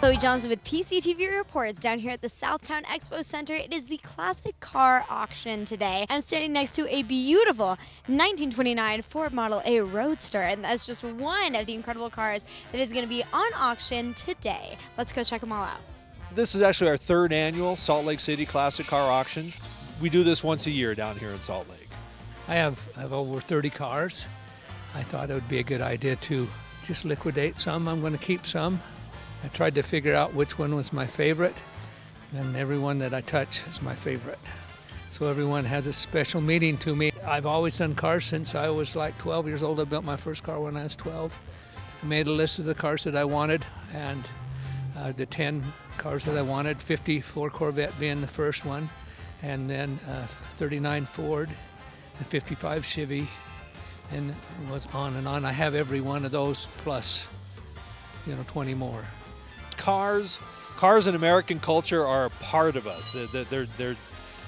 Chloe Johnson with PCTV Reports down here at the Southtown Expo Center. It is the classic car auction today. I'm standing next to a beautiful 1929 Ford Model A Roadster, and that's just one of the incredible cars that is going to be on auction today. Let's go check them all out. This is actually our third annual Salt Lake City Classic Car Auction. We do this once a year down here in Salt Lake. I have over 30 cars. I thought it would be a good idea to just liquidate some. I'm going to keep some. I tried to figure out which one was my favorite, and every one that I touch is my favorite. So everyone has a special meaning to me. I've always done cars since I was like 12 years old. I built my first car when I was 12. I made a list of the cars that I wanted, and the 10 cars that I wanted, 54 Corvette being the first one, and then 39 Ford and 55 Chevy, and it was on and on. I have every one of those plus, 20 more. Cars in American culture are a part of us.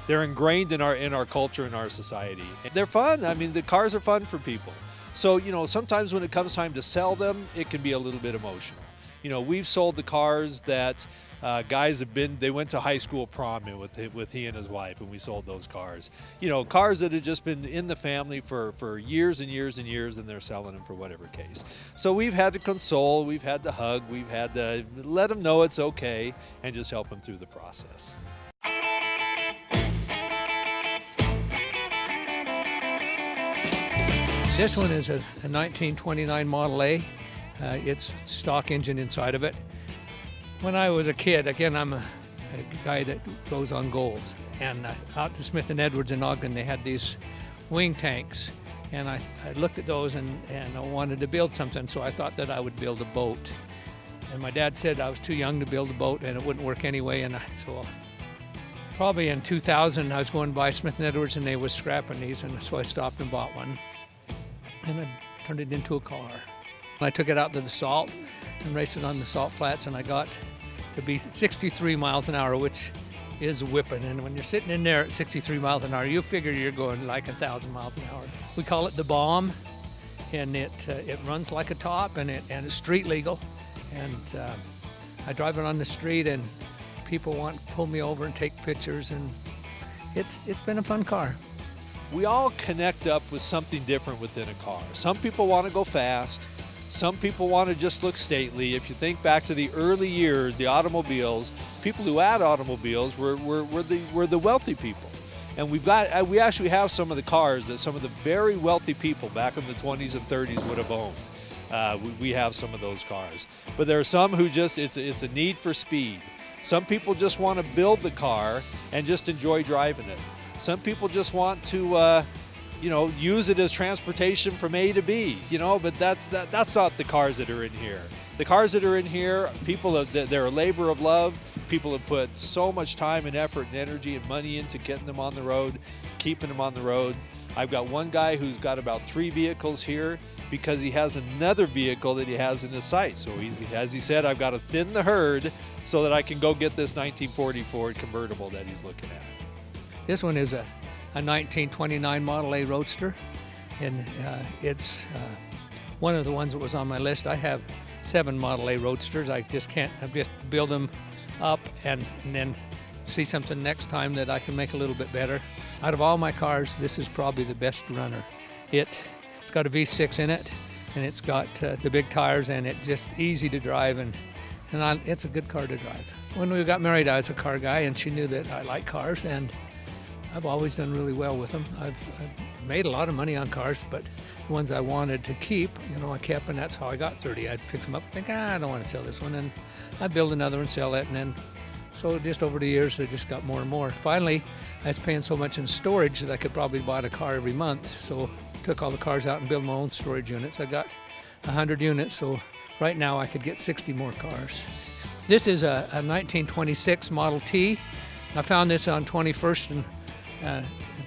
They're ingrained in our culture, in our society. They're fun. I mean, the cars are fun for people. So, sometimes when it comes time to sell them, it can be a little bit emotional. We've sold the cars that guys they went to high school prom with he and his wife, and we sold those cars. Cars that have just been in the family for years and years and years, and they're selling them for whatever case. So we've had to console, we've had to hug, we've had to let them know it's okay, and just help them through the process. This one is a 1929 Model A. It's stock engine inside of it. When I was a kid, again, I'm a guy that goes on goals, and out to Smith & Edwards in Ogden, they had these wing tanks, and I looked at those and I wanted to build something, so I thought that I would build a boat. And my dad said I was too young to build a boat and it wouldn't work anyway, and so probably in 2000 I was going by Smith & Edwards and they was scrapping these, and so I stopped and bought one, and I turned it into a car. I took it out to the salt and raced it on the salt flats, and I got to be 63 miles an hour, which is whipping. And when you're sitting in there at 63 miles an hour, you figure you're going like 1,000 miles an hour. We call it the bomb, and it runs like a top, and it's street legal. And I drive it on the street, and people want to pull me over and take pictures, and it's been a fun car. We all connect up with something different within a car. Some people want to go fast. Some people want to just look stately. If you think back to the early years, the automobiles, people who had automobiles were the wealthy people. And we actually have some of the cars that some of the very wealthy people back in the 20s and 30s would have owned. We have some of those cars. But there are some who just, it's a need for speed. Some people just want to build the car and just enjoy driving it. Some people just want to use it as transportation from A to B, but that's not the cars that are in here. The cars that are in here, they're a labor of love. People have put so much time and effort and energy and money into getting them on the road, keeping them on the road. I've got one guy who's got about 3 vehicles here because he has another vehicle that he has in his sight. So as he said, I've got to thin the herd so that I can go get this 1940 Ford convertible that he's looking at. This one is a 1929 Model A Roadster, and it's one of the ones that was on my list. I have 7 Model A Roadsters. I just build them up and then see something next time that I can make a little bit better. Out of all my cars, this is probably the best runner. It's got a V6 in it, and it's got the big tires, and it's just easy to drive, and it's a good car to drive. When we got married, I was a car guy, and she knew that I like cars, and I've always done really well with them. I've made a lot of money on cars, but the ones I wanted to keep, I kept, and that's how I got 30. I'd fix them up, think, I don't want to sell this one, and I'd build another and sell it, and then so just over the years, I just got more and more. Finally, I was paying so much in storage that I could probably buy a car every month, so I took all the cars out and built my own storage units. I got 100 units, so right now I could get 60 more cars. This is a 1926 Model T. I found this on 21st and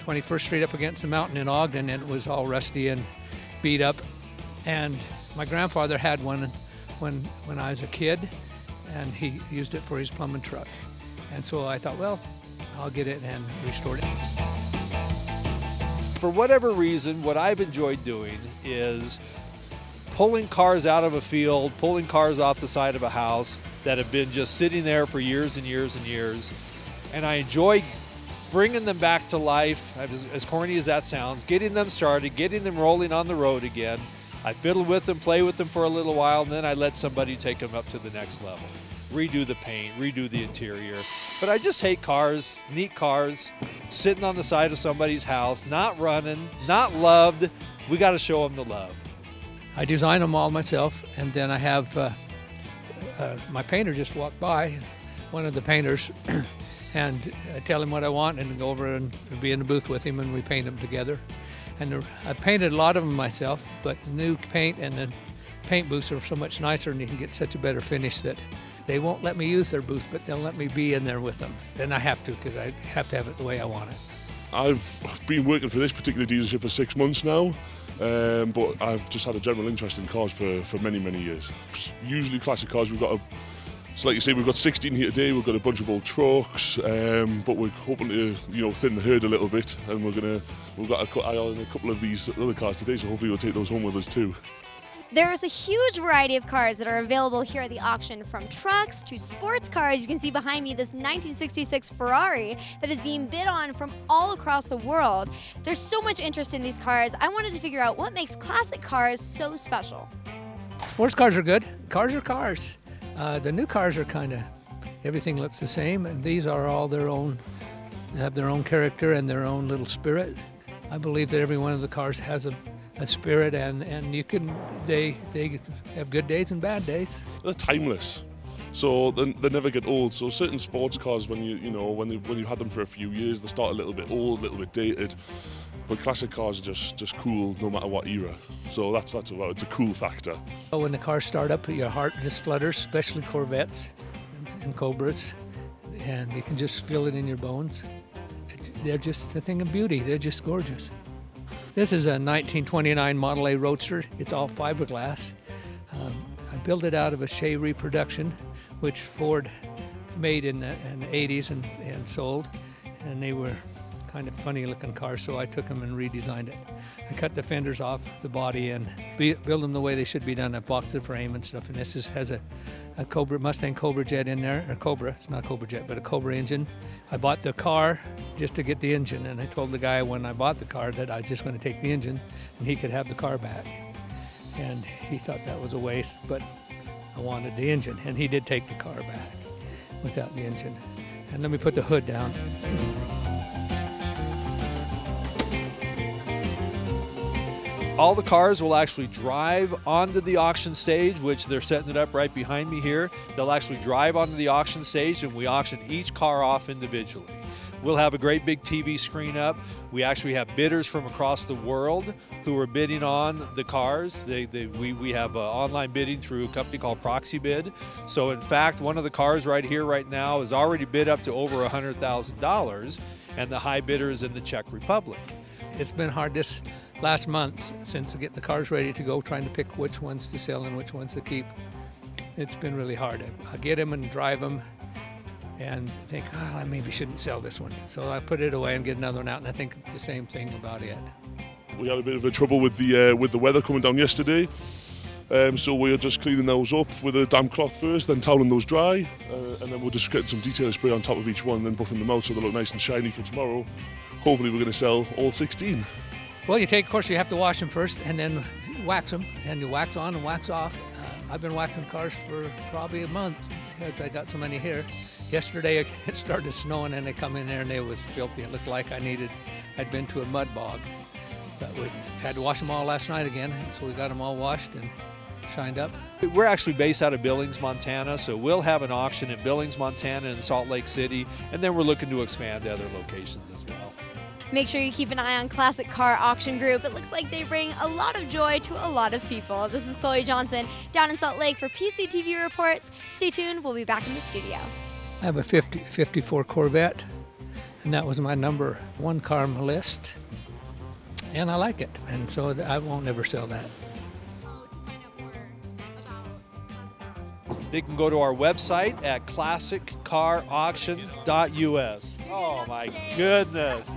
21st Street up against the mountain in Ogden, and it was all rusty and beat up. And my grandfather had one when I was a kid, and he used it for his plumbing truck. And so I thought, well, I'll get it and restore it. For whatever reason, what I've enjoyed doing is pulling cars out of a field, pulling cars off the side of a house that have been just sitting there for years and years and years. And I enjoy bringing them back to life, as corny as that sounds, getting them started, getting them rolling on the road again. I fiddle with them, play with them for a little while, and then I let somebody take them up to the next level. Redo the paint, redo the interior. But I just hate cars, neat cars, sitting on the side of somebody's house, not running, not loved. We got to show them the love. I design them all myself, and then I have my painter just walked by, one of the painters, and I tell him what I want and go over and be in the booth with him, and we paint them together. And I painted a lot of them myself, but the new paint and the paint booths are so much nicer, and you can get such a better finish that they won't let me use their booth, but they'll let me be in there with them. And I have to, because I have to have it the way I want it. I've been working for this particular dealership for 6 months now, but I've just had a general interest in cars for many, many years. Usually classic cars, so like you say, we've got 16 here today, we've got a bunch of old trucks, but we're hoping to, thin the herd a little bit, and we've got an eye on a couple of these other cars today, so hopefully we'll take those home with us too. There is a huge variety of cars that are available here at the auction, from trucks to sports cars. You can see behind me this 1966 Ferrari that is being bid on from all across the world. There's so much interest in these cars. I wanted to figure out what makes classic cars so special. Sports cars are good. Cars are cars. The new cars are everything looks the same, and these are all their own, have their own character and their own little spirit. I believe that every one of the cars has a spirit, and they have good days and bad days. They're timeless, so they never get old. So certain sports cars, when you've had them for a few years, they start a little bit old, a little bit dated. But classic cars are just cool no matter what era. So that's it's a cool factor. When the cars start up, your heart just flutters, especially Corvettes and Cobras, and you can just feel it in your bones. They're just a thing of beauty. They're just gorgeous. This is a 1929 Model A Roadster. It's all fiberglass. I built it out of a Shea reproduction, which Ford made in the 80s and sold, and they were kind of funny looking cars, so I took them and redesigned it. I cut the fenders off the body and build them the way they should be done. I boxed the frame and stuff, and this has a Mustang Cobra jet in there, or Cobra, it's not Cobra jet, but a Cobra engine. I bought the car just to get the engine, and I told the guy when I bought the car that I was just going to take the engine and he could have the car back. And he thought that was a waste, but I wanted the engine, and he did take the car back without the engine. And let me put the hood down. All the cars will actually drive onto the auction stage, which they're setting it up right behind me here. They'll actually drive onto the auction stage, and we auction each car off individually. We'll have a great big TV screen up. We actually have bidders from across the world who are bidding on the cars. We have online bidding through a company called Proxy Bid. So in fact, one of the cars right here right now is already bid up to over $100,000, and the high bidder is in the Czech Republic. It's been hard this last month since to get the cars ready to go, trying to pick which ones to sell and which ones to keep. It's been really hard. I get them and drive them and think, I maybe shouldn't sell this one. So I put it away and get another one out, and I think the same thing about it. We had a bit of a trouble with the weather coming down yesterday. So we're just cleaning those up with a damp cloth first, then toweling those dry, and then we'll just get some detail spray on top of each one, then buffing them out so they look nice and shiny for tomorrow. Hopefully we're going to sell all 16. Well, of course, you have to wash them first and then wax them, and you wax on and wax off. I've been waxing cars for probably a month because I got so many here. Yesterday it started snowing, and they come in there and they was filthy. It looked like I'd been to a mud bog. But we had to wash them all last night again, so we got them all washed and shined up. We're actually based out of Billings, Montana, so we'll have an auction in Billings, Montana, and Salt Lake City, and then we're looking to expand to other locations as well. Make sure you keep an eye on Classic Car Auction Group. It looks like they bring a lot of joy to a lot of people. This is Chloe Johnson down in Salt Lake for PCTV Reports. Stay tuned. We'll be back in the studio. I have a 54 Corvette, and that was my number one car on my list, and I like it, and so I won't ever sell that. They can go to our website at classiccarauction.us. Oh my goodness.